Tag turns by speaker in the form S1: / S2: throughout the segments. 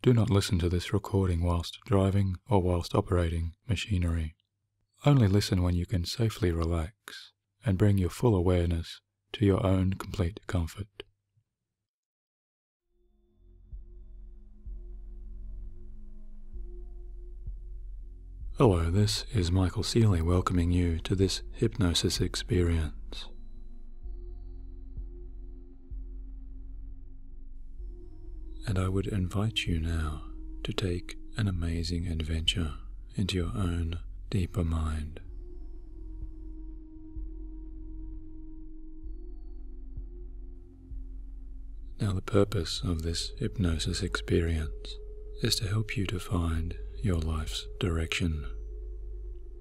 S1: Do not listen to this recording whilst driving or whilst operating machinery. Only listen when you can safely relax and bring your full awareness to your own complete comfort. Hello, this is Michael Seeley welcoming you to this hypnosis experience. And I would invite you now to take an amazing adventure into your own deeper mind. Now, the purpose of this hypnosis experience is to help you to find your life's direction,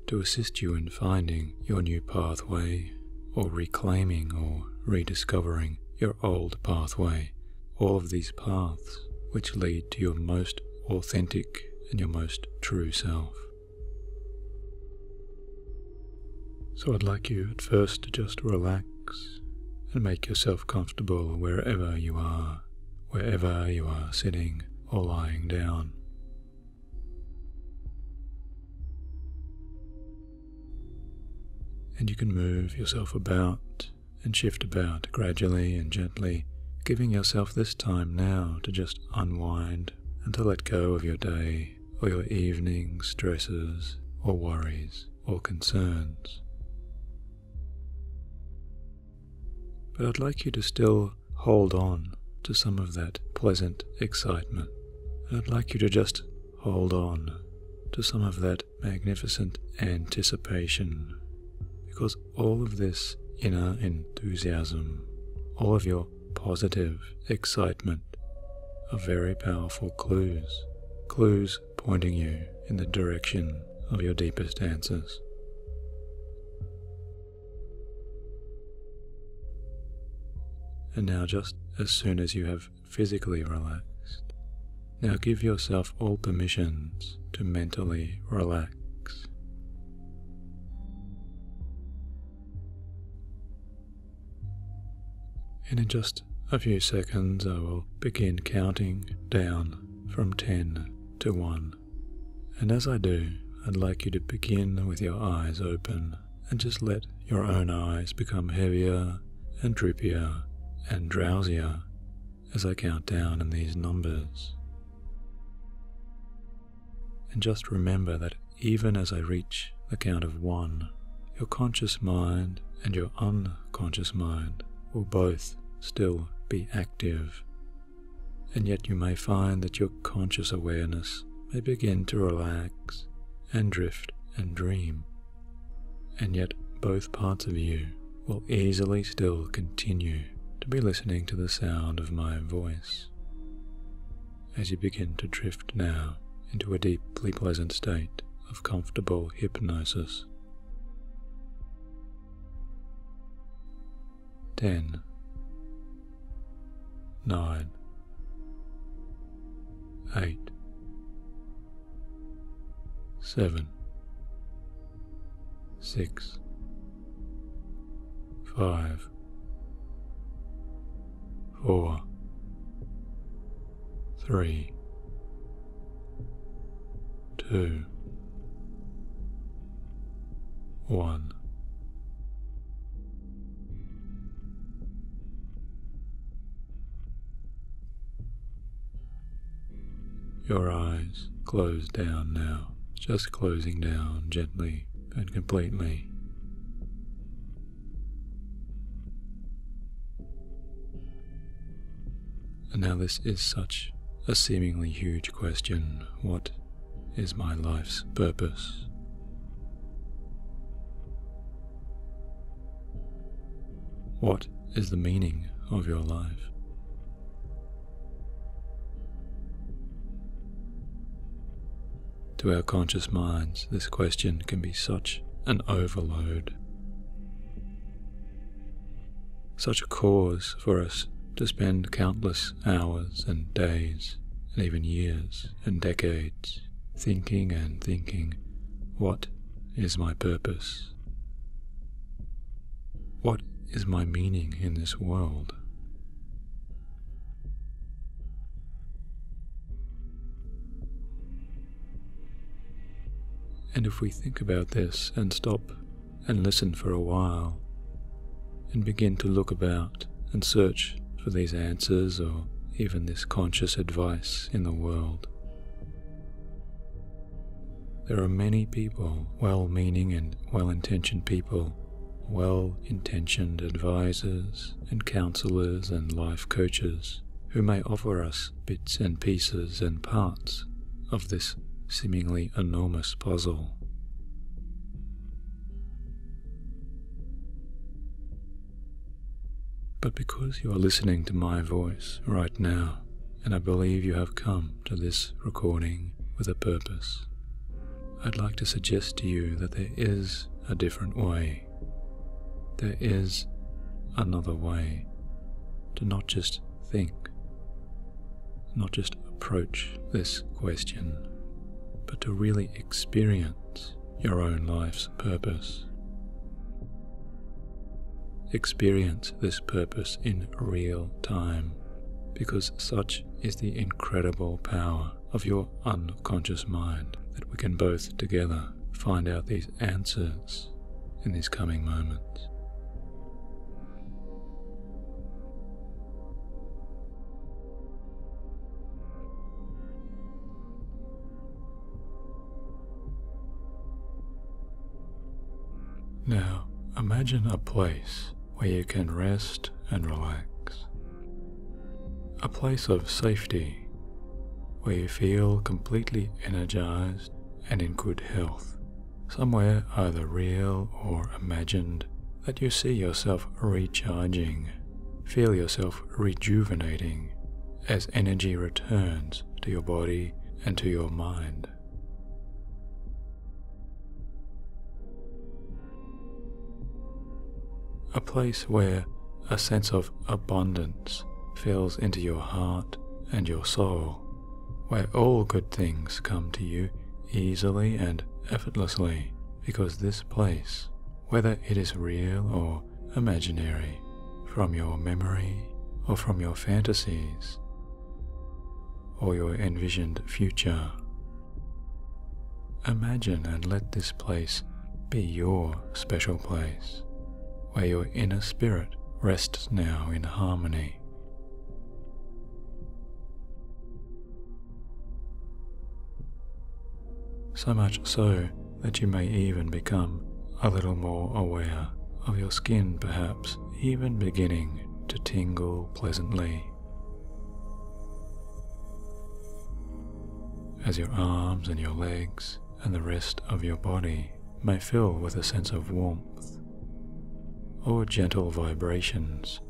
S1: to assist you in finding your new pathway, or reclaiming or rediscovering your old pathway. All of these paths which lead to your most authentic and your most true self. So I'd like you at first to just relax and make yourself comfortable wherever you are sitting or lying down. And you can move yourself about and shift about gradually and gently, giving yourself this time now to just unwind and to let go of your day or your evening stresses or worries or concerns. But I'd like you to still hold on to some of that pleasant excitement. And I'd like you to just hold on to some of that magnificent anticipation, because all of this inner enthusiasm, all of your positive excitement are very powerful clues pointing you in the direction of your deepest answers. And now, just as soon as you have physically relaxed, now give yourself all permissions to mentally relax. And in just a few seconds I will begin counting down from 10 to 1. And as I do, I'd like you to begin with your eyes open and just let your own eyes become heavier and droopier and drowsier as I count down in these numbers. And just remember that even as I reach the count of 1, your conscious mind and your unconscious mind will both still be active, and yet you may find that your conscious awareness may begin to relax and drift and dream, and yet both parts of you will easily still continue to be listening to the sound of my voice as you begin to drift now into a deeply pleasant state of comfortable hypnosis. 10, 9, 8, 7, 6, 5, 4, 3, 2, 1. Your eyes close down now, just closing down gently and completely. And now this is such a seemingly huge question. What is my life's purpose? What is the meaning of your life? To our conscious minds, this question can be such an overload, such a cause for us to spend countless hours and days, and even years and decades, thinking and thinking, what is my purpose? What is my meaning in this world? And if we think about this and stop and listen for a while, and begin to look about and search for these answers or even this conscious advice in the world, there are many people, well-meaning and well-intentioned people, well-intentioned advisors and counselors and life coaches, who may offer us bits and pieces and parts of this seemingly enormous puzzle. But because you are listening to my voice right now, and I believe you have come to this recording with a purpose, I'd like to suggest to you that there is a different way. There is another way to not just think, not just approach this question, but to really experience your own life's purpose. Experience this purpose in real time, because such is the incredible power of your unconscious mind that we can both together find out these answers in these coming moments. Now, imagine a place where you can rest and relax. A place of safety, where you feel completely energized and in good health. Somewhere either real or imagined that you see yourself recharging, feel yourself rejuvenating as energy returns to your body and to your mind. A place where a sense of abundance fills into your heart and your soul, where all good things come to you easily and effortlessly, because this place, whether it is real or imaginary, from your memory or from your fantasies, or your envisioned future, imagine and let this place be your special place, where your inner spirit rests now in harmony. So much so that you may even become a little more aware of your skin, perhaps even beginning to tingle pleasantly, as your arms and your legs and the rest of your body may fill with a sense of warmth or gentle vibrations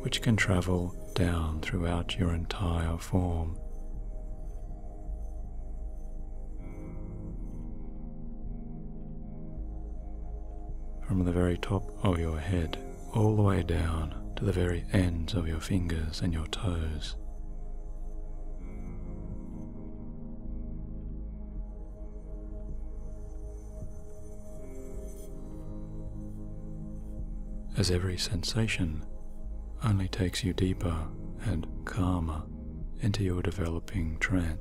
S1: which can travel down throughout your entire form. From the very top of your head all the way down to the very ends of your fingers and your toes. As every sensation only takes you deeper and calmer into your developing trance.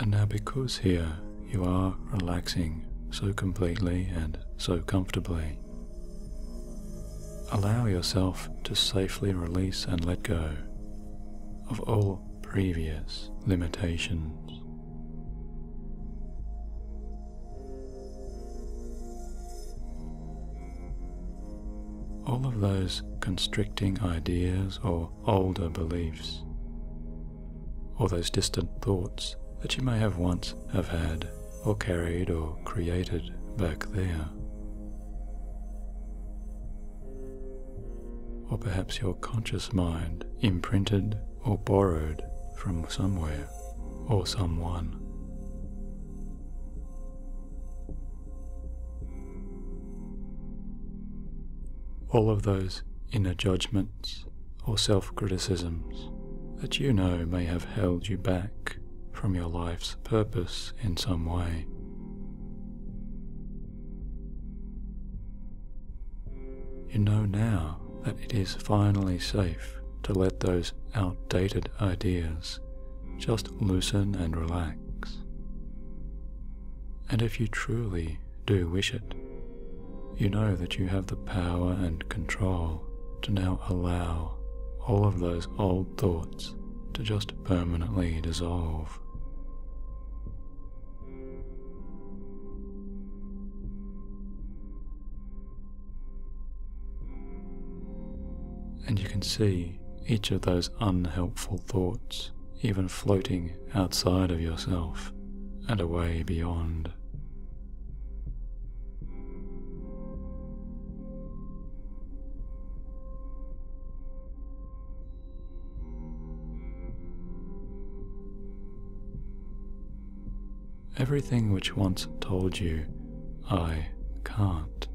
S1: And now, because here you are relaxing so completely and so comfortably, allow yourself to safely release and let go of all previous limitations. All of those constricting ideas or older beliefs, or those distant thoughts that you may have once have had or carried or created back there. Or perhaps your conscious mind imprinted or borrowed from somewhere or someone. All of those inner judgments or self-criticisms that you know may have held you back from your life's purpose in some way. You know now that it is finally safe to let those outdated ideas just loosen and relax. And if you truly do wish it, you know that you have the power and control to now allow all of those old thoughts to just permanently dissolve. And you can see each of those unhelpful thoughts even floating outside of yourself and away beyond. Everything which once told you, "I can't,"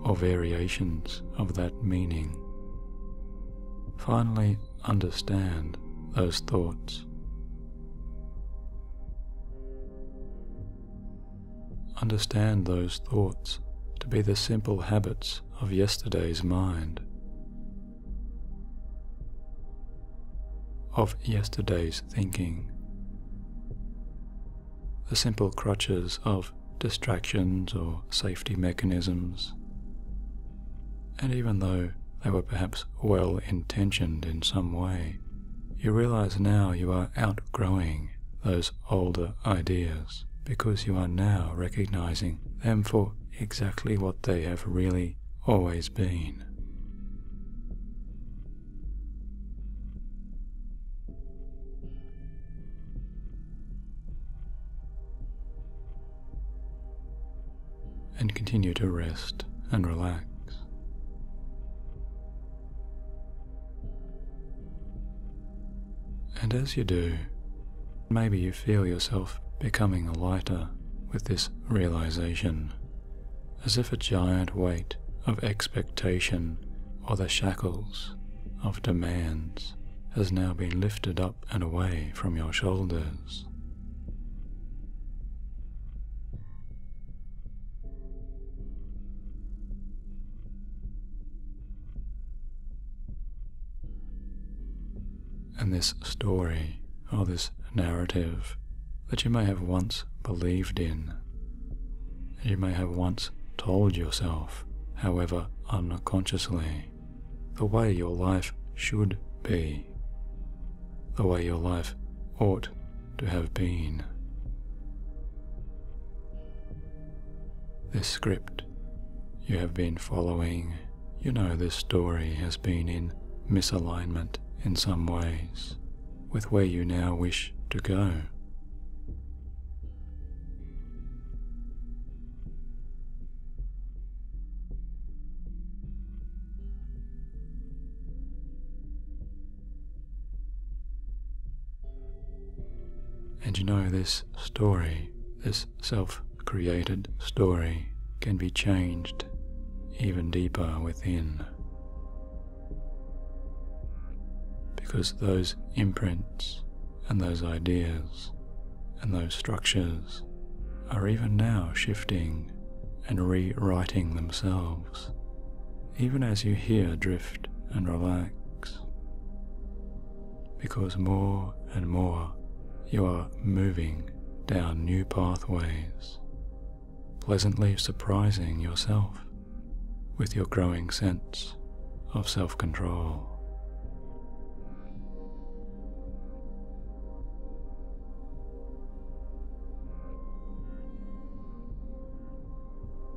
S1: or variations of that meaning, finally understand those thoughts. Understand those thoughts to be the simple habits of yesterday's mind, of yesterday's thinking, the simple crutches of distractions or safety mechanisms. And even though they were perhaps well-intentioned in some way, you realize now you are outgrowing those older ideas because you are now recognizing them for exactly what they have really always been. And continue to rest and relax. And as you do, maybe you feel yourself becoming lighter with this realization, as if a giant weight of expectation or the shackles of demands has now been lifted up and away from your shoulders. And this story, or this narrative that you may have once believed in, you may have once told yourself, however unconsciously, the way your life should be, the way your life ought to have been. This script you have been following, you know this story has been in misalignment in some ways with where you now wish to go. And you know this story, this self-created story, can be changed even deeper within. Because those imprints and those ideas and those structures are even now shifting and rewriting themselves, even as you here drift and relax. Because more and more you are moving down new pathways, pleasantly surprising yourself with your growing sense of self-control.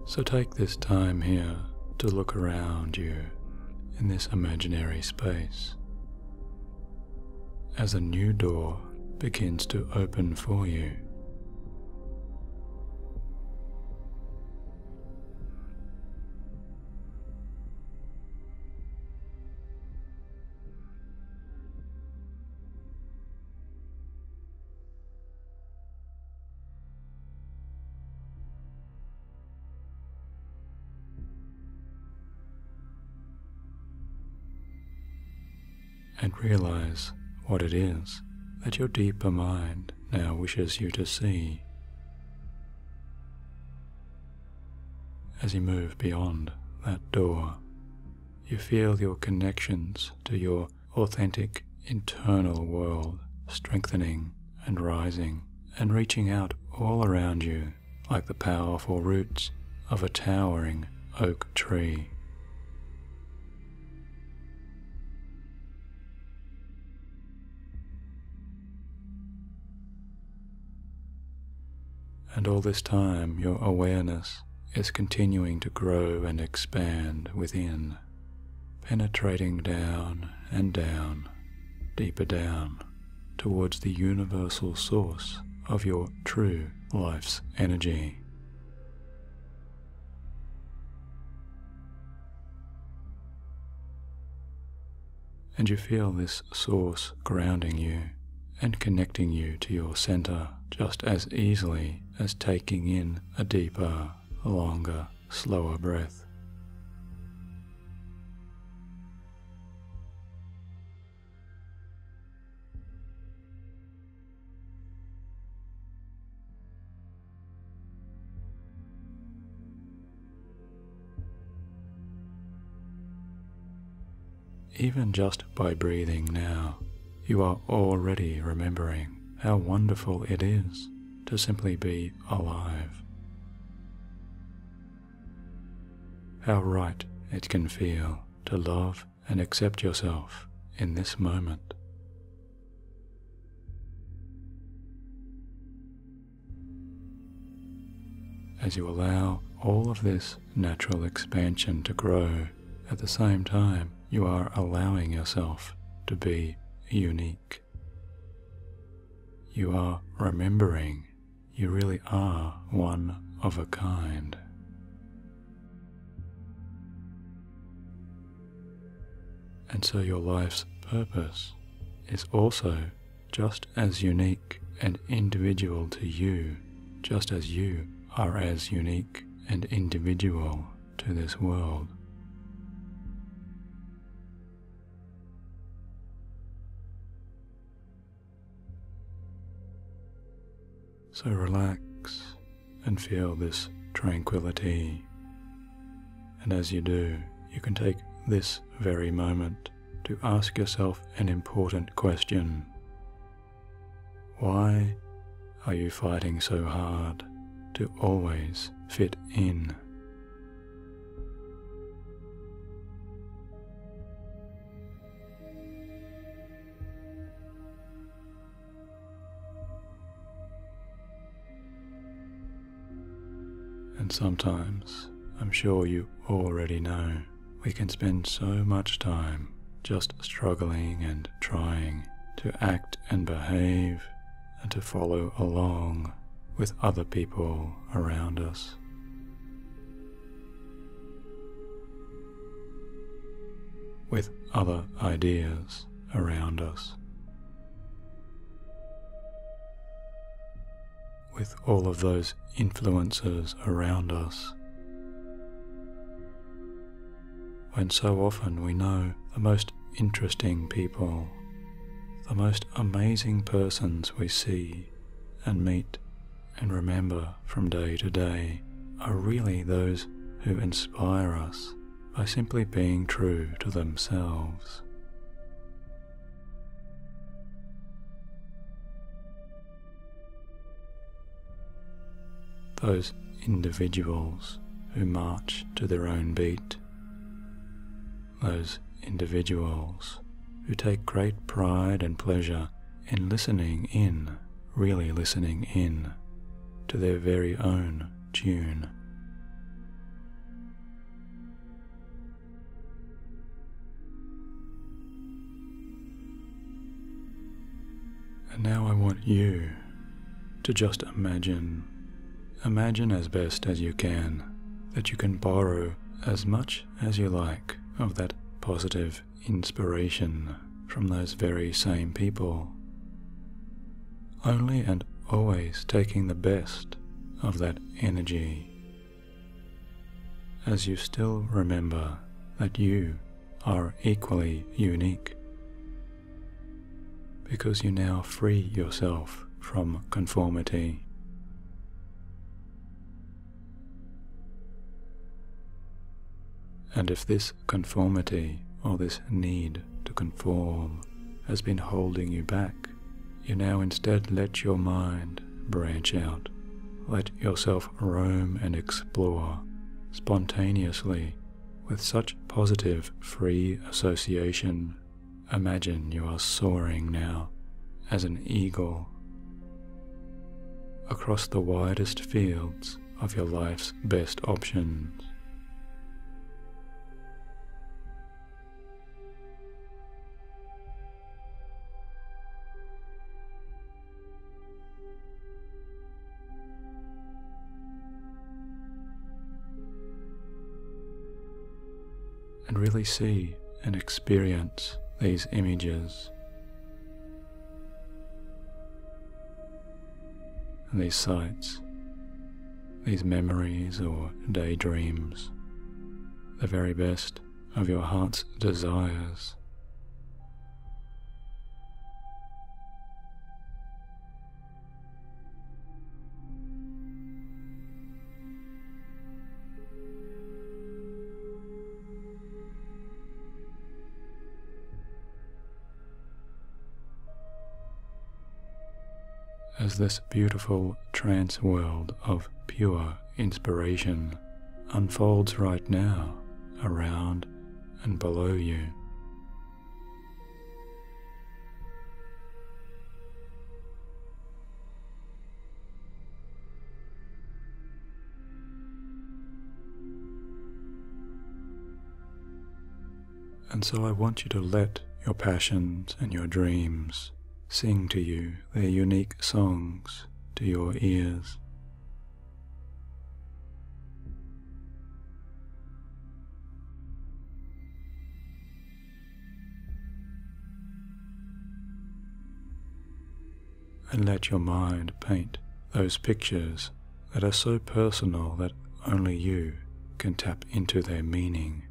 S1: So take this time here to look around you in this imaginary space as a new door begins to open for you. And realize what it is that your deeper mind now wishes you to see. As you move beyond that door, you feel your connections to your authentic internal world strengthening and rising and reaching out all around you like the powerful roots of a towering oak tree. And all this time your awareness is continuing to grow and expand within, penetrating down and down, deeper down, towards the universal source of your true life's energy. And you feel this source grounding you and connecting you to your center just as easily as taking in a deeper, longer, slower breath. Even just by breathing now, you are already remembering how wonderful it is to simply be alive. How right it can feel to love and accept yourself in this moment. As you allow all of this natural expansion to grow, at the same time you are allowing yourself to be unique. You are remembering you really are one of a kind. And so your life's purpose is also just as unique and individual to you, just as you are as unique and individual to this world. So relax and feel this tranquility, and as you do, you can take this very moment to ask yourself an important question. Why are you fighting so hard to always fit in? And sometimes, I'm sure you already know, we can spend so much time just struggling and trying to act and behave and to follow along with other people around us. With other ideas around us. With all of those influences around us, when so often we know the most interesting people, the most amazing persons we see and meet and remember from day to day are really those who inspire us by simply being true to themselves. Those individuals who march to their own beat, those individuals who take great pride and pleasure in listening in, really listening in, to their very own tune. And now I want you to just imagine as best as you can that you can borrow as much as you like of that positive inspiration from those very same people, only and always taking the best of that energy, as you still remember that you are equally unique, because you now free yourself from conformity. And if this conformity or this need to conform has been holding you back, you now instead let your mind branch out. Let yourself roam and explore spontaneously with such positive, free association. Imagine you are soaring now as an eagle across the widest fields of your life's best options. And really see and experience these images and these sights, these memories or daydreams, the very best of your heart's desires. As this beautiful trance world of pure inspiration unfolds right now around and below you. And so I want you to let your passions and your dreams sing to you their unique songs to your ears. And let your mind paint those pictures that are so personal that only you can tap into their meaning.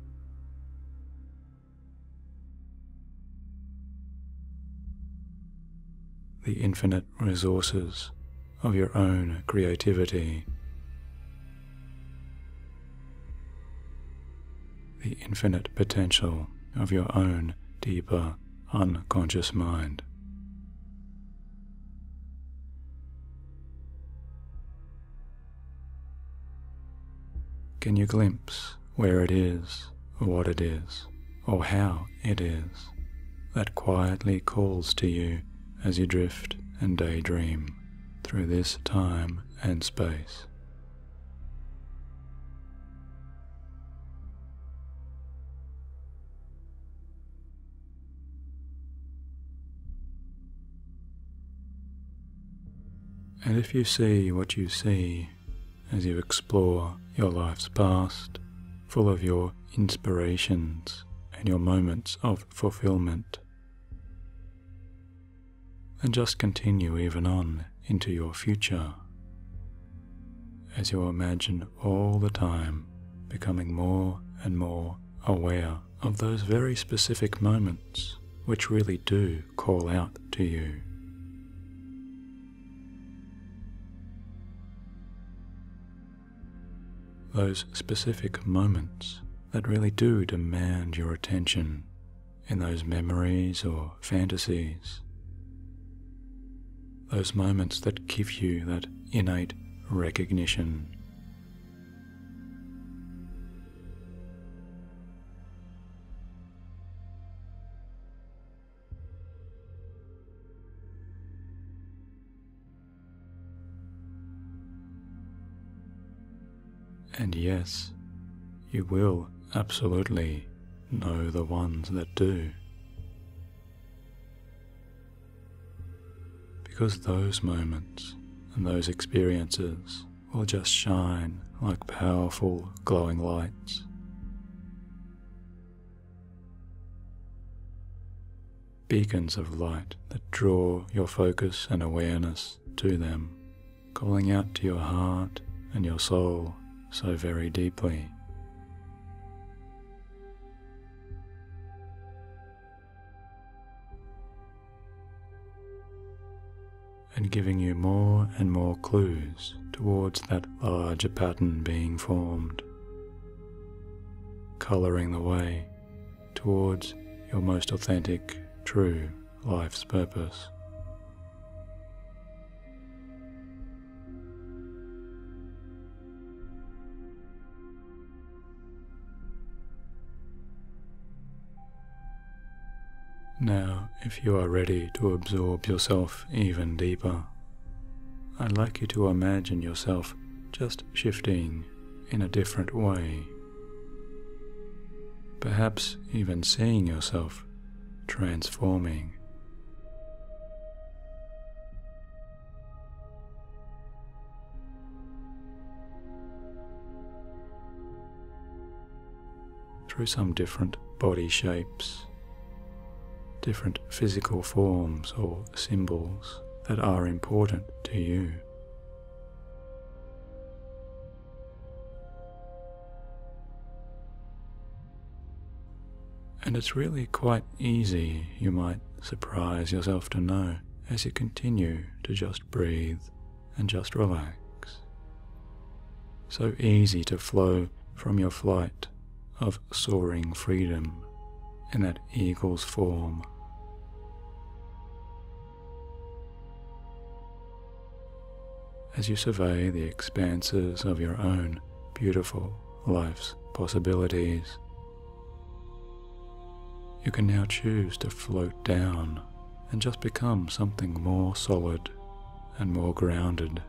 S1: The infinite resources of your own creativity, the infinite potential of your own deeper, unconscious mind. Can you glimpse where it is, or what it is, or how it is that quietly calls to you as you drift and daydream through this time and space? And if you see what you see as you explore your life's past, full of your inspirations and your moments of fulfillment, and just continue even on into your future, as you imagine all the time becoming more and more aware of those very specific moments which really do call out to you. Those specific moments that really do demand your attention in those memories or fantasies. Those moments that give you that innate recognition. And yes, you will absolutely know the ones that do. Because those moments and those experiences will just shine like powerful glowing lights. Beacons of light that draw your focus and awareness to them, calling out to your heart and your soul so very deeply. and giving you more and more clues towards that larger pattern being formed, colouring the way towards your most authentic, true life's purpose. Now, if you are ready to absorb yourself even deeper, I'd like you to imagine yourself just shifting in a different way. Perhaps even seeing yourself transforming. Through some different body shapes, different physical forms or symbols that are important to you. And it's really quite easy, you might surprise yourself to know, as you continue to just breathe and just relax. So easy to flow from your flight of soaring freedom in that eagle's form. As you survey the expanses of your own beautiful life's possibilities, you can now choose to float down and just become something more solid and more grounded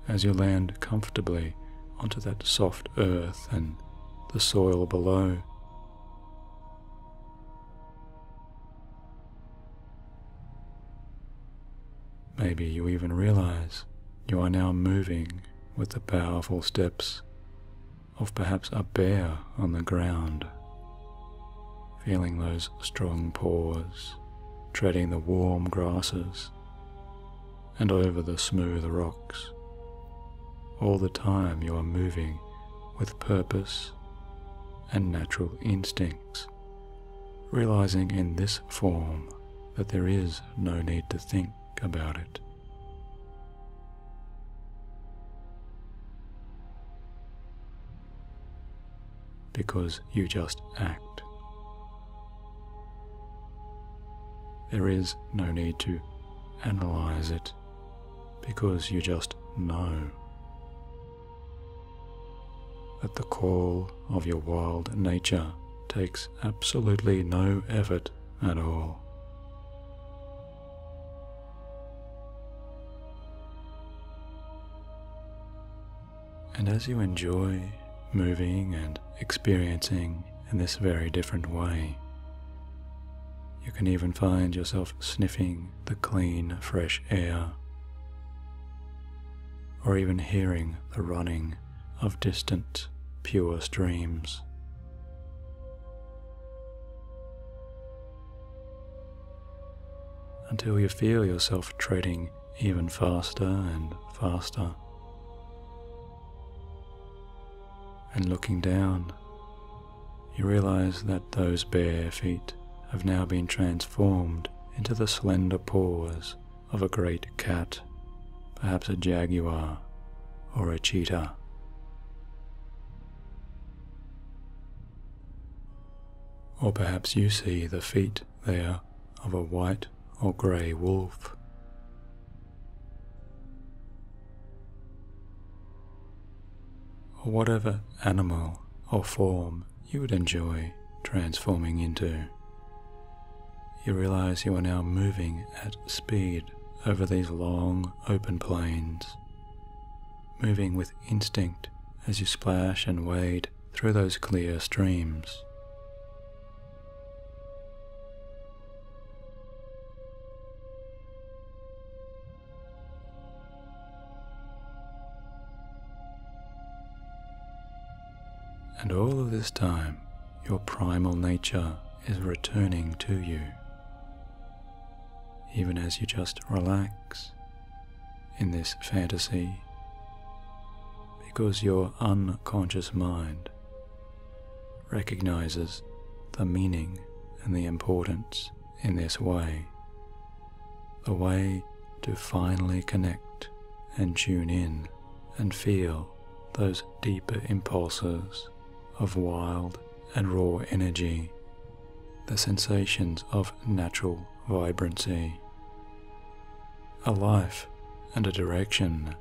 S1: as you land comfortably onto that soft earth and the soil below. Maybe you even realize you are now moving with the powerful steps of perhaps a bear on the ground, feeling those strong paws treading the warm grasses and over the smooth rocks. All the time you are moving with purpose and natural instincts, realizing in this form that there is no need to think about it. Because you just act. There is no need to analyze it, because you just know that the call of your wild nature takes absolutely no effort at all. And as you enjoy moving and experiencing in this very different way, you can even find yourself sniffing the clean, fresh air, or even hearing the running of distant, pure streams. Until you feel yourself treading even faster and faster. And looking down, you realize that those bare feet have now been transformed into the slender paws of a great cat, perhaps a jaguar or a cheetah. Or perhaps you see the feet there of a white or grey wolf. Or whatever animal or form you would enjoy transforming into. You realize you are now moving at speed over these long open plains, moving with instinct as you splash and wade through those clear streams. And all of this time, your primal nature is returning to you, even as you just relax in this fantasy, because your unconscious mind recognizes the meaning and the importance in this way, the way to finally connect and tune in and feel those deeper impulses of wild and raw energy, the sensations of natural vibrancy, a life and a direction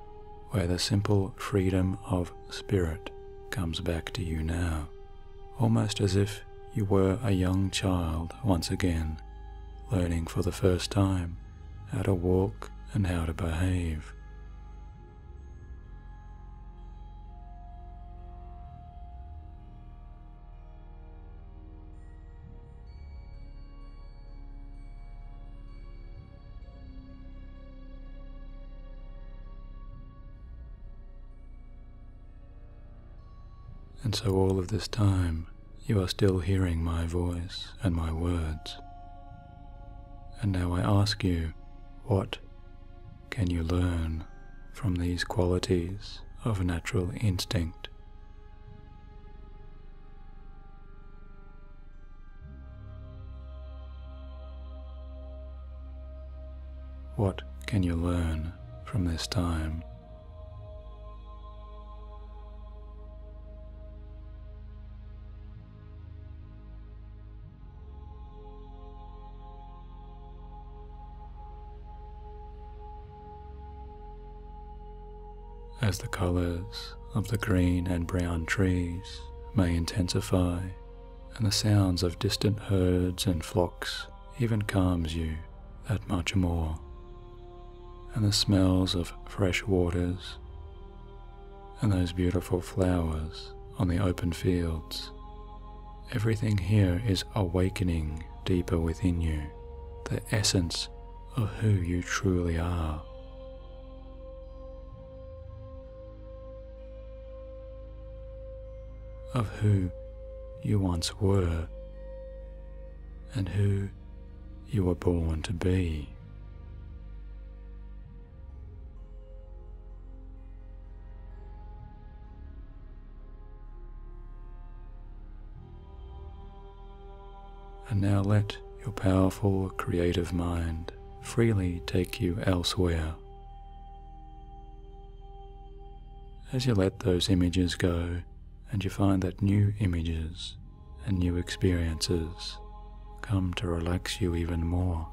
S1: where the simple freedom of spirit comes back to you now, almost as if you were a young child once again, learning for the first time how to walk and how to behave. And so all of this time, you are still hearing my voice and my words. And now I ask you, what can you learn from these qualities of natural instinct? What can you learn from this time? As the colours of the green and brown trees may intensify, and the sounds of distant herds and flocks even calms you that much more, and the smells of fresh waters and those beautiful flowers on the open fields, everything here is awakening deeper within you, the essence of who you truly are. Of who you once were and who you were born to be. And now let your powerful creative mind freely take you elsewhere. As you let those images go, and you find that new images and new experiences come to relax you even more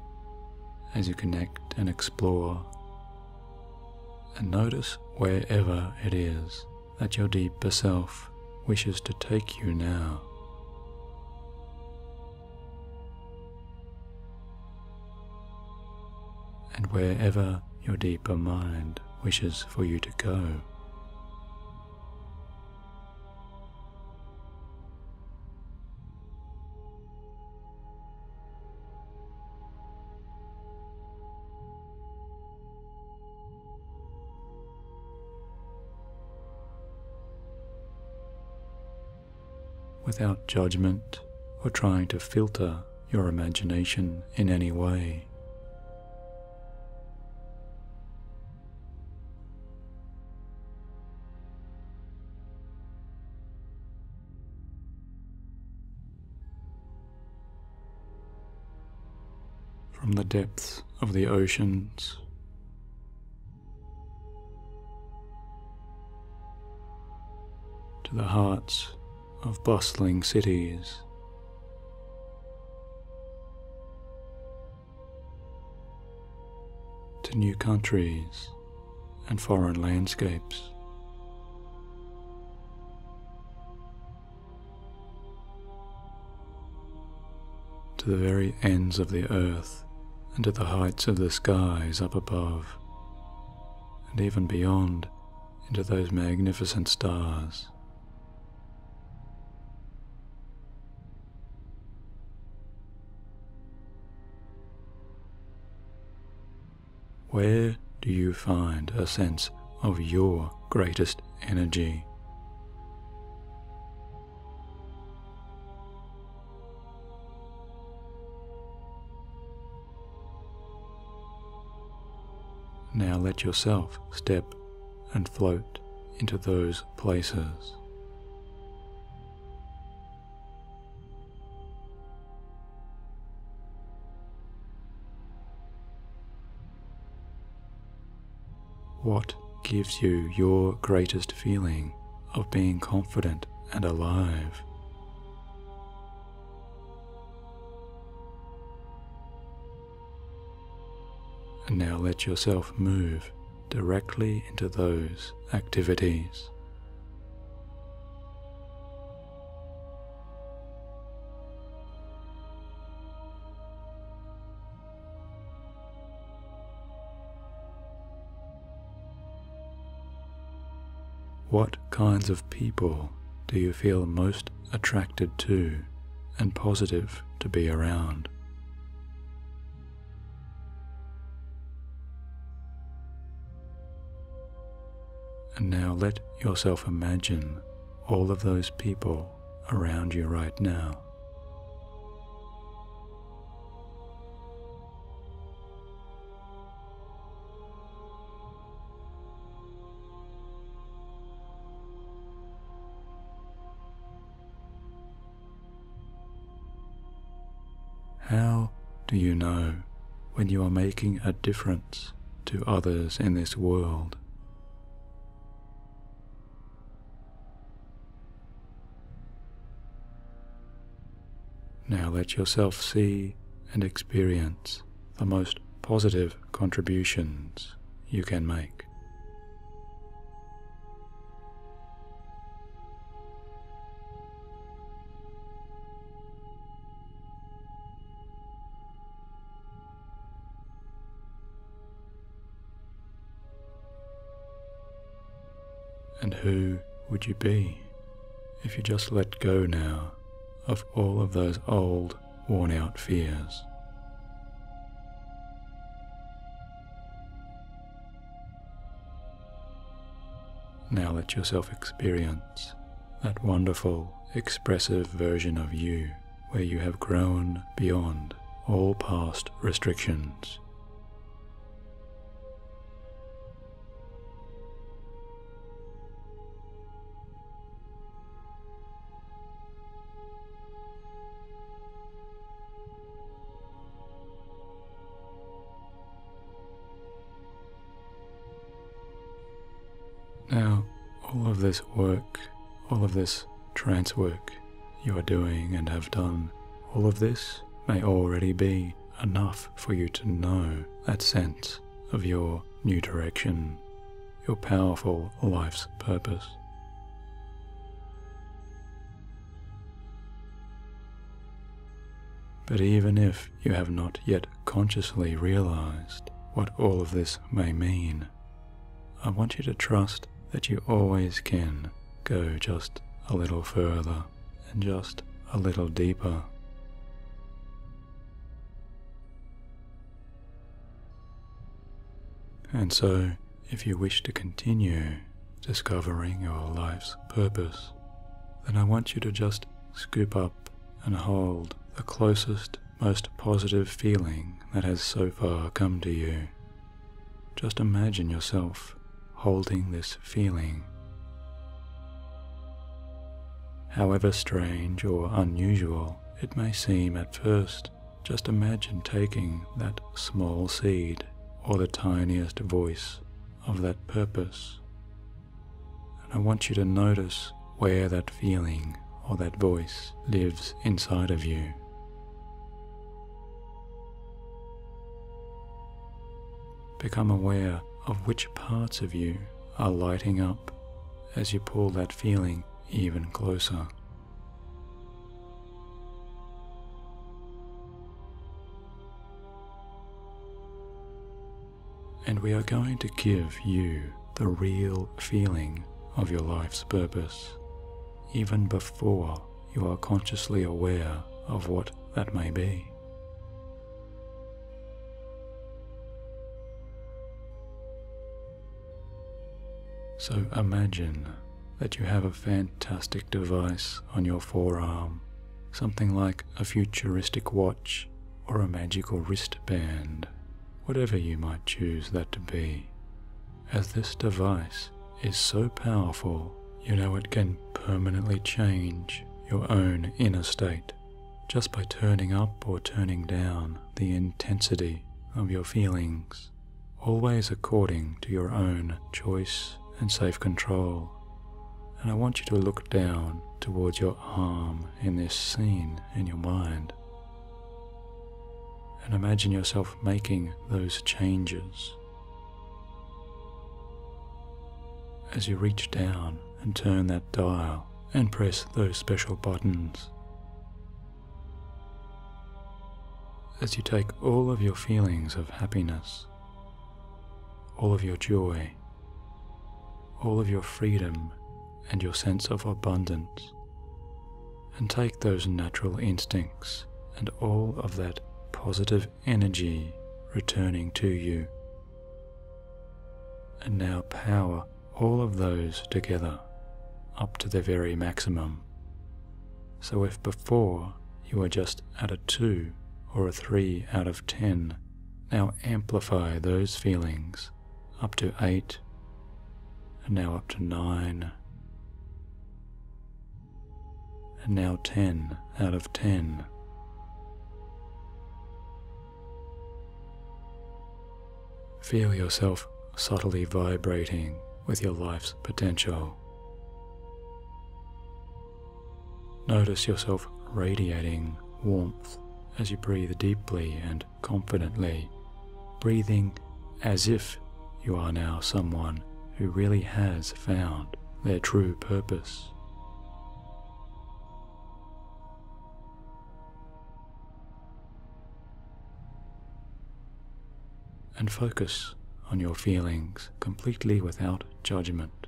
S1: as you connect and explore, and notice wherever it is that your deeper self wishes to take you now. And wherever your deeper mind wishes for you to go. Without judgment or trying to filter your imagination in any way. From the depths of the oceans to the hearts of bustling cities, to new countries and foreign landscapes, to the very ends of the earth and to the heights of the skies up above, and even beyond into those magnificent stars. Where do you find a sense of your greatest energy? Now let yourself step and float into those places. what gives you your greatest feeling of being confident and alive. And now let yourself move directly into those activities. What kinds of people do you feel most attracted to and positive to be around? And now let yourself imagine all of those people around you right now. How do you know when you are making a difference to others in this world? Now let yourself see and experience the most positive contributions you can make. And who would you be if you just let go now of all of those old, worn-out fears? Now let yourself experience that wonderful, expressive version of you where you have grown beyond all past restrictions. Now, all of this work, all of this trance work you are doing and have done, all of this may already be enough for you to know that sense of your new direction, your powerful life's purpose. But even if you have not yet consciously realized what all of this may mean, I want you to trust that you always can go just a little further and just a little deeper. And so, if you wish to continue discovering your life's purpose, then I want you to just scoop up and hold the closest, most positive feeling that has so far come to you. Just imagine yourself holding this feeling. However strange or unusual it may seem at first, just imagine taking that small seed or the tiniest voice of that purpose, and I want you to notice where that feeling or that voice lives inside of you. Become aware of which parts of you are lighting up as you pull that feeling even closer. And we are going to give you the real feeling of your life's purpose, even before you are consciously aware of what that may be. So imagine that you have a fantastic device on your forearm, something like a futuristic watch or a magical wristband, whatever you might choose that to be. As this device is so powerful, you know it can permanently change your own inner state just by turning up or turning down the intensity of your feelings, always according to your own choice and safe control. And I want you to look down towards your arm in this scene in your mind. And imagine yourself making those changes. As you reach down and turn that dial and press those special buttons. As you take all of your feelings of happiness, all of your joy, all of your freedom and your sense of abundance, and take those natural instincts and all of that positive energy returning to you, and now power all of those together up to their very maximum. So if before you were just at a 2 or a 3 out of 10, now amplify those feelings up to 8, and now up to 9, and now 10 out of 10. Feel yourself subtly vibrating with your life's potential. Notice yourself radiating warmth as you breathe deeply and confidently, breathing as if you are now someone who really has found their true purpose. And focus on your feelings completely without judgment,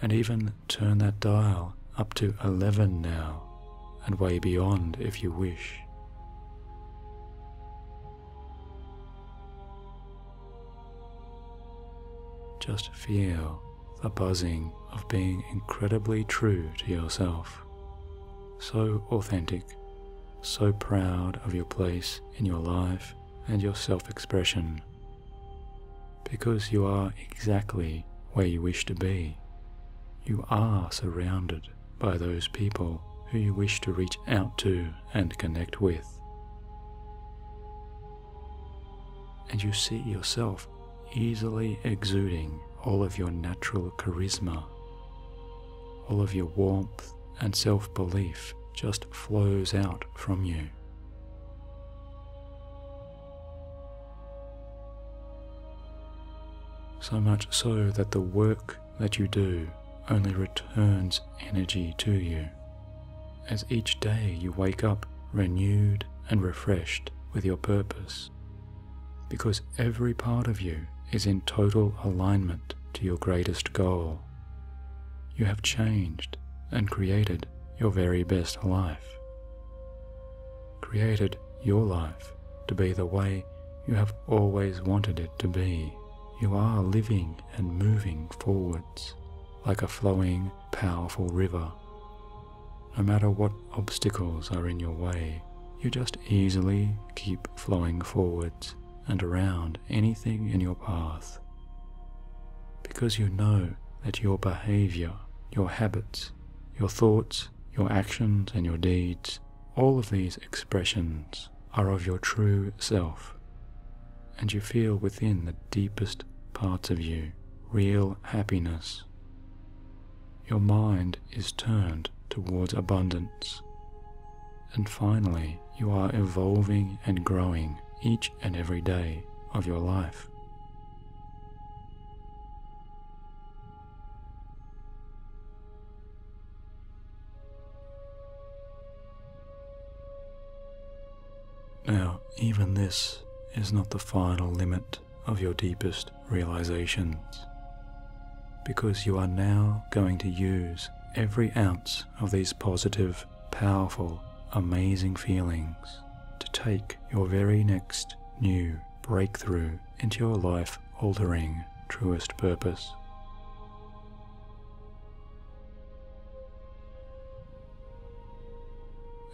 S1: and even turn that dial up to 11 now, and way beyond if you wish. Just feel the buzzing of being incredibly true to yourself, so authentic, so proud of your place in your life and your self-expression, because you are exactly where you wish to be. You are surrounded by those people who you wish to reach out to and connect with. And you see yourself easily exuding all of your natural charisma. All of your warmth and self-belief just flows out from you. So much so that the work that you do only returns energy to you, as each day you wake up renewed and refreshed with your purpose, because every part of you is in total alignment to your greatest goal. You have changed and created your very best life, created your life to be the way you have always wanted it to be. You are living and moving forwards like a flowing, powerful river. No matter what obstacles are in your way, you just easily keep flowing forwards and around anything in your path, because you know that your behavior, your habits, your thoughts, your actions and your deeds, all of these expressions are of your true self, and you feel within the deepest parts of you real happiness. Your mind is turned towards abundance, and finally you are evolving and growing each and every day of your life. Now, even this is not the final limit of your deepest realizations, because you are now going to use every ounce of these positive, powerful, amazing feelings to take your very next new breakthrough into your life-altering truest purpose.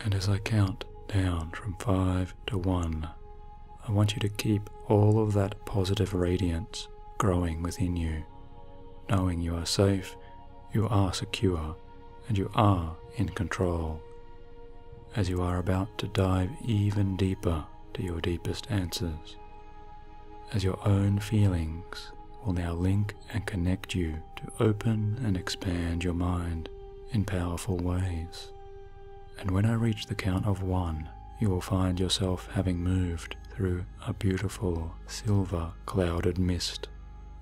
S1: And as I count down from 5 to 1, I want you to keep all of that positive radiance growing within you, knowing you are safe, you are secure, and you are in control, as you are about to dive even deeper to your deepest answers, as your own feelings will now link and connect you to open and expand your mind in powerful ways. And when I reach the count of 1, you will find yourself having moved through a beautiful silver clouded mist,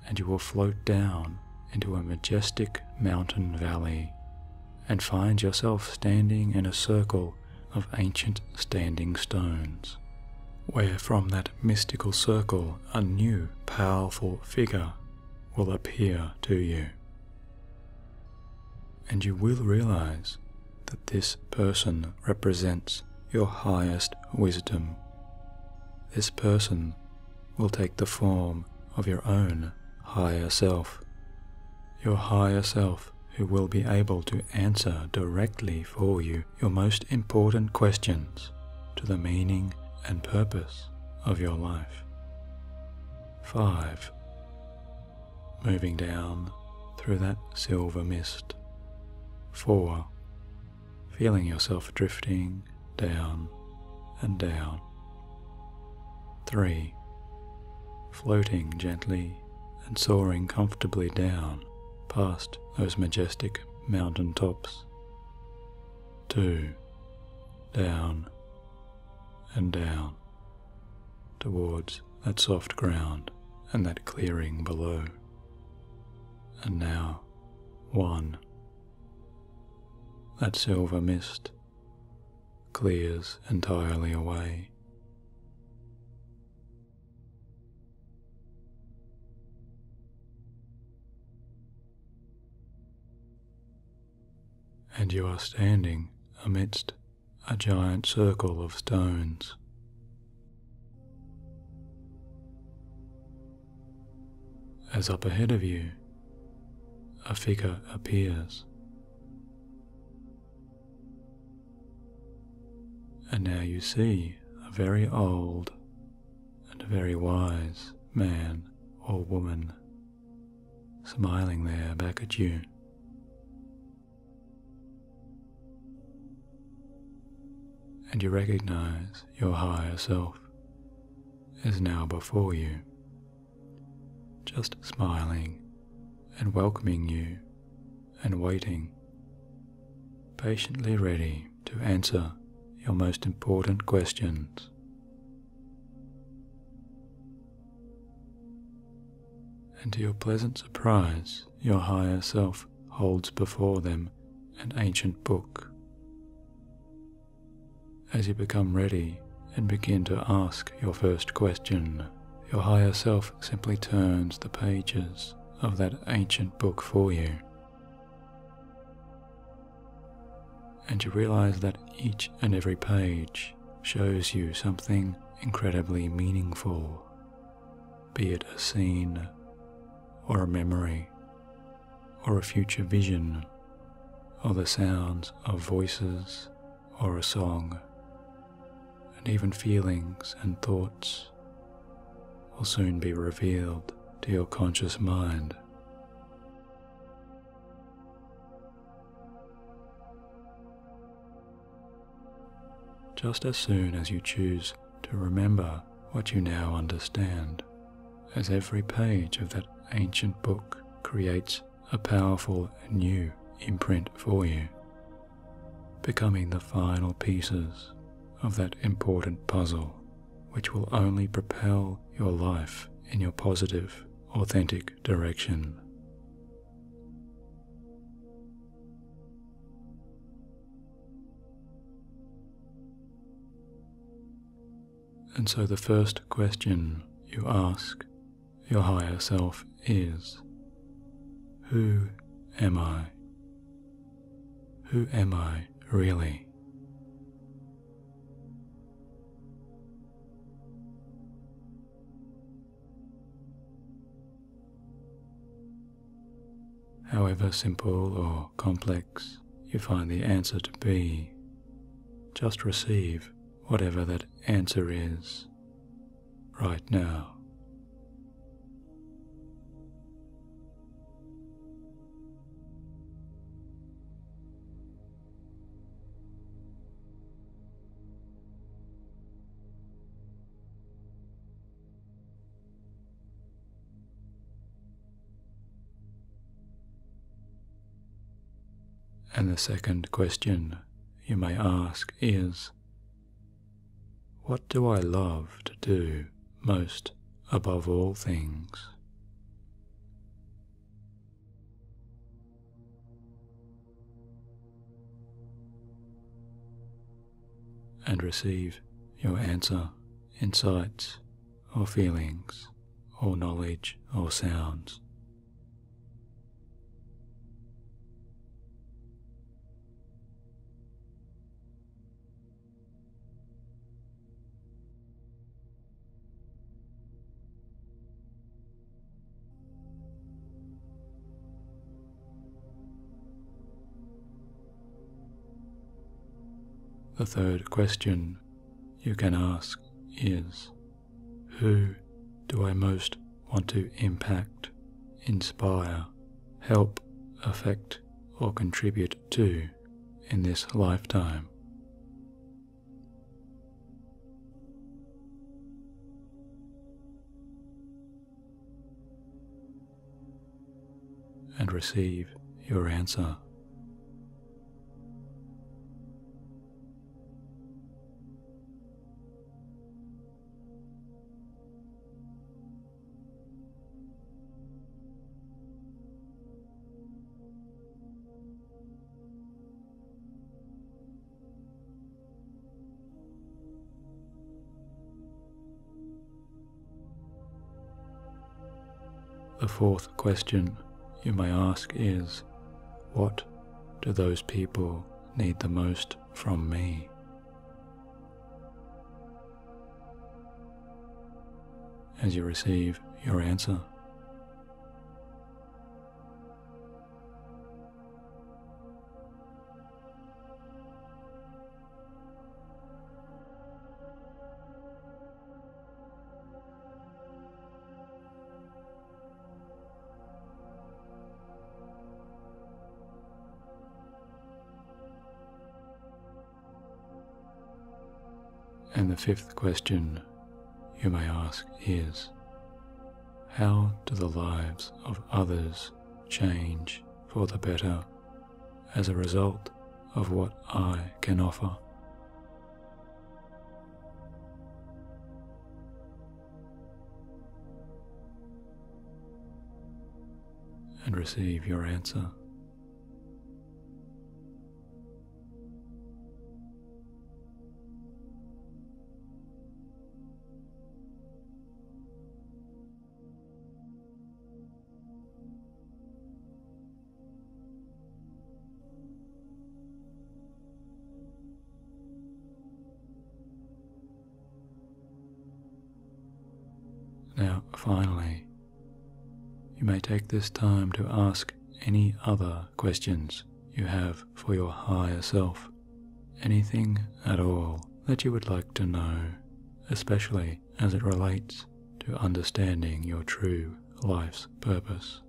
S1: and you will float down into a majestic mountain valley and find yourself standing in a circle of ancient standing stones, where from that mystical circle a new powerful figure will appear to you. And you will realize that this person represents your highest wisdom. This person will take the form of your own higher self, your higher self who will be able to answer directly for you your most important questions to the meaning and purpose of your life. 5. Moving down through that silver mist. 4. Feeling yourself drifting down and down. 3. Floating gently and soaring comfortably down past those majestic mountain tops. 2. Down and down towards that soft ground and that clearing below. And now 1. That silver mist clears entirely away. And you are standing amidst a giant circle of stones. As up ahead of you, a figure appears. And now you see a very old and very wise man or woman smiling there back at you. And you recognize your higher self is now before you, just smiling and welcoming you and waiting, patiently ready to answer your most important questions. And to your pleasant surprise, your higher self holds before them an ancient book. As you become ready and begin to ask your first question, your higher self simply turns the pages of that ancient book for you. And you realize that each and every page shows you something incredibly meaningful, be it a scene, or a memory, or a future vision, or the sounds of voices, or a song. And even feelings and thoughts will soon be revealed to your conscious mind. Just as soon as you choose to remember what you now understand, as every page of that ancient book creates a powerful new imprint for you, becoming the final pieces of that important puzzle, which will only propel your life in your positive, authentic direction. And so the first question you ask your higher self is, who am I? Who am I really? However simple or complex you find the answer to be, just receive whatever that answer is right now. And the second question you may ask is, what do I love to do most above all things? And receive your answer, insights, or feelings, or knowledge, or sounds. The third question you can ask is, who do I most want to impact, inspire, help, affect, or contribute to in this lifetime? And receive your answer. The fourth question you may ask is, what do those people need the most from me? As you receive your answer, and the fifth question you may ask is, how do the lives of others change for the better as a result of what I can offer? And receive your answer. Now, finally, you may take this time to ask any other questions you have for your higher self, anything at all that you would like to know, especially as it relates to understanding your true life's purpose.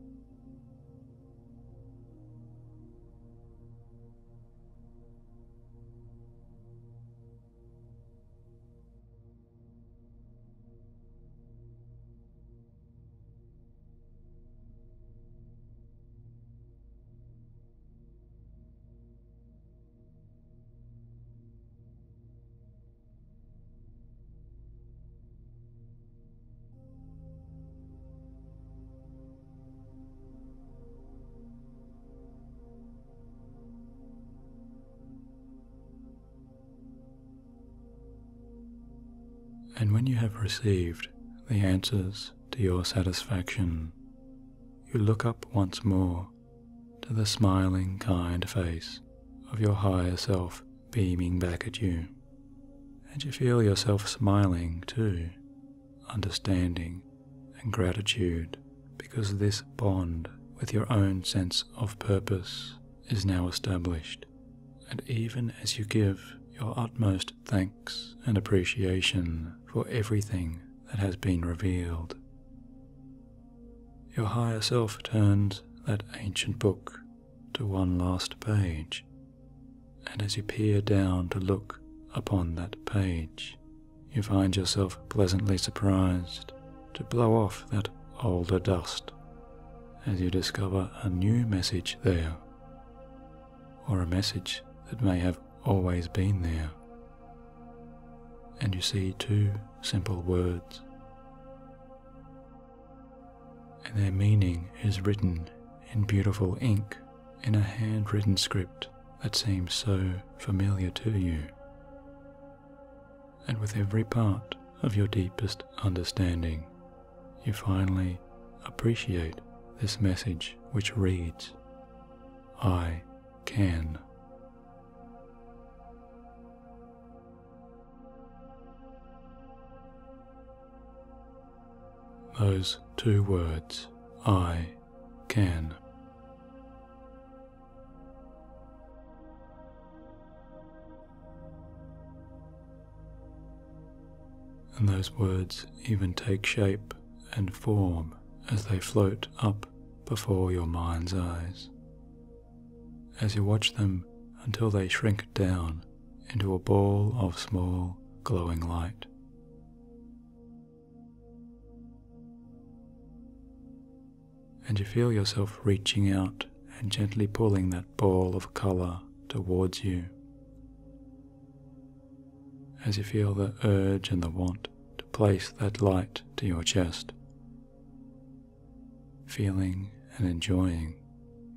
S1: And when you have received the answers to your satisfaction, you look up once more to the smiling, kind face of your higher self beaming back at you, and you feel yourself smiling too, understanding and gratitude, because this bond with your own sense of purpose is now established. And even as you give your utmost thanks and appreciation for everything that has been revealed, your higher self turns that ancient book to one last page, and as you peer down to look upon that page, you find yourself pleasantly surprised to blow off that older dust as you discover a new message there, or a message that may have always been there. And you see two simple words, and their meaning is written in beautiful ink in a handwritten script that seems so familiar to you. And with every part of your deepest understanding, you finally appreciate this message which reads, I can. Those two words, I can. And those words even take shape and form as they float up before your mind's eyes, as you watch them until they shrink down into a ball of small glowing light. And you feel yourself reaching out and gently pulling that ball of colour towards you, as you feel the urge and the want to place that light to your chest, feeling and enjoying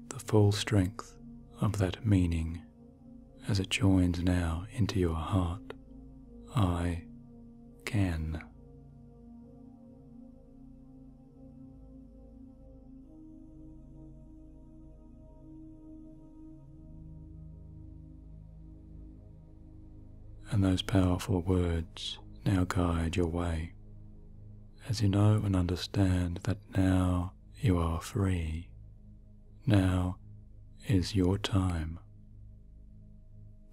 S1: the full strength of that meaning as it joins now into your heart. I can. And those powerful words now guide your way, as you know and understand that now you are free. Now is your time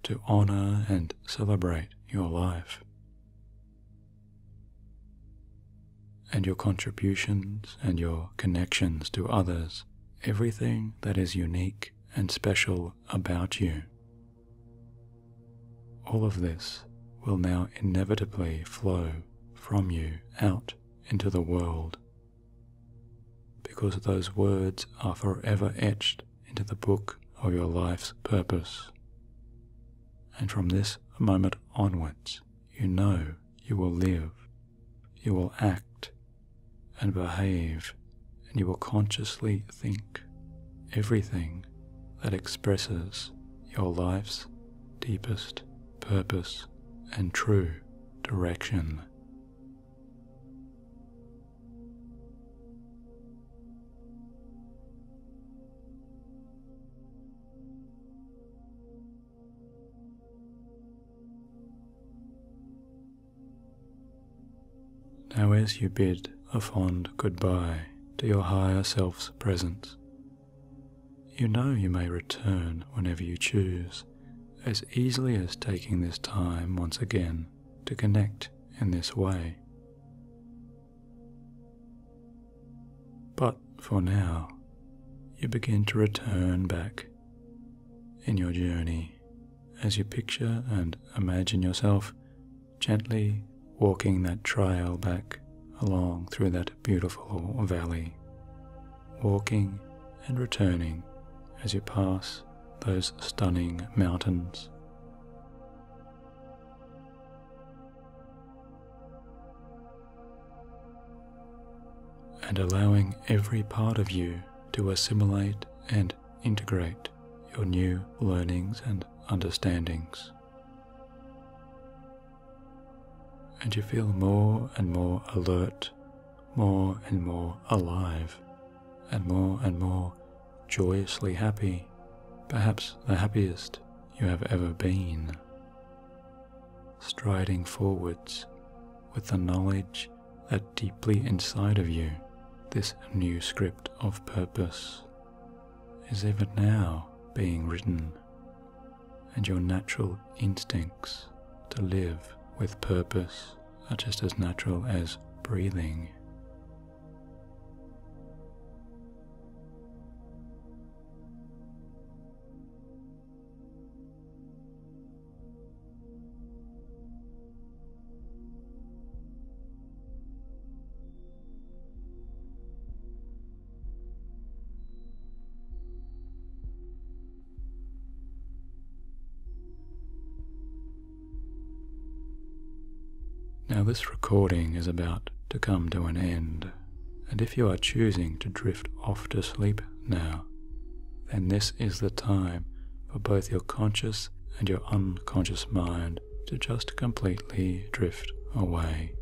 S1: to honor and celebrate your life and your contributions and your connections to others, everything that is unique and special about you. All of this will now inevitably flow from you out into the world, because those words are forever etched into the book of your life's purpose. And from this moment onwards, you know you will live, you will act and behave, and you will consciously think everything that expresses your life's deepest purpose and true direction. Now as you bid a fond goodbye to your higher self's presence, you know you may return whenever you choose, as easily as taking this time once again to connect in this way. But for now, you begin to return back in your journey as you picture and imagine yourself gently walking that trail back along through that beautiful valley, walking and returning as you pass those stunning mountains. And allowing every part of you to assimilate and integrate your new learnings and understandings. And you feel more and more alert, more and more alive, and more joyously happy, perhaps the happiest you have ever been, striding forwards with the knowledge that deeply inside of you, this new script of purpose is even now being written, and your natural instincts to live with purpose are just as natural as breathing. Now this recording is about to come to an end, and if you are choosing to drift off to sleep now, then this is the time for both your conscious and your unconscious mind to just completely drift away,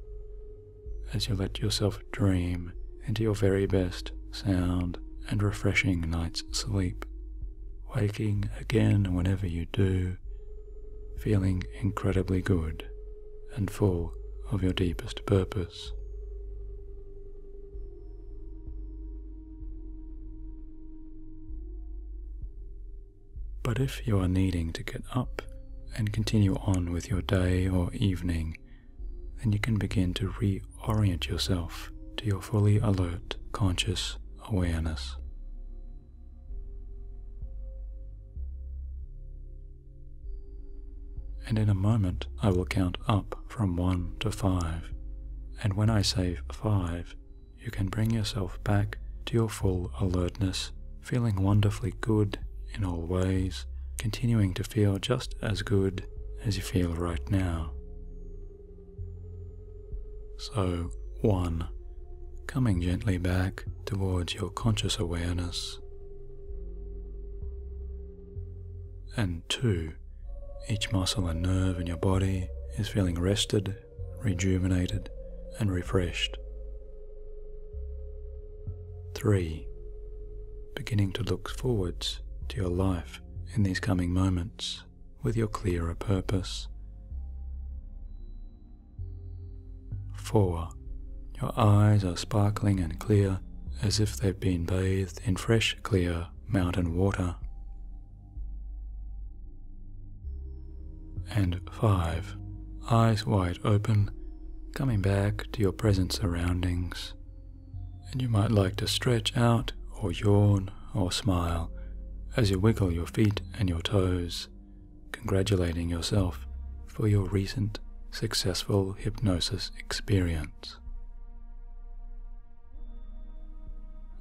S1: as you let yourself dream into your very best sound and refreshing night's sleep, waking again whenever you do, feeling incredibly good and full of your deepest purpose. But if you are needing to get up and continue on with your day or evening, then you can begin to reorient yourself to your fully alert, conscious awareness. And in a moment I will count up from 1 to 5, and when I say 5, you can bring yourself back to your full alertness, feeling wonderfully good in all ways, continuing to feel just as good as you feel right now. So 1, coming gently back towards your conscious awareness, and 2, each muscle and nerve in your body is feeling rested, rejuvenated, and refreshed. 3, beginning to look forwards to your life in these coming moments with your clearer purpose. 4, your eyes are sparkling and clear as if they've been bathed in fresh, clear mountain water. And 5, eyes wide open, coming back to your present surroundings, and you might like to stretch out or yawn or smile as you wiggle your feet and your toes, congratulating yourself for your recent successful hypnosis experience.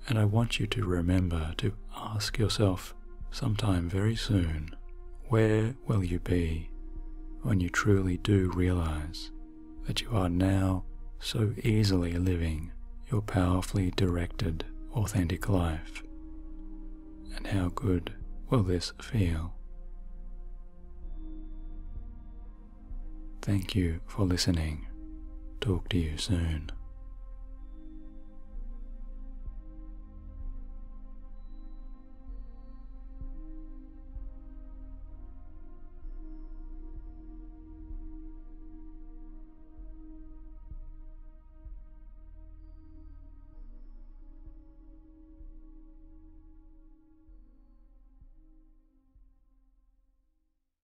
S1: And I want you to remember to ask yourself sometime very soon, where will you be when you truly do realize that you are now so easily living your powerfully directed, authentic life? And how good will this feel? Thank you for listening. Talk to you soon.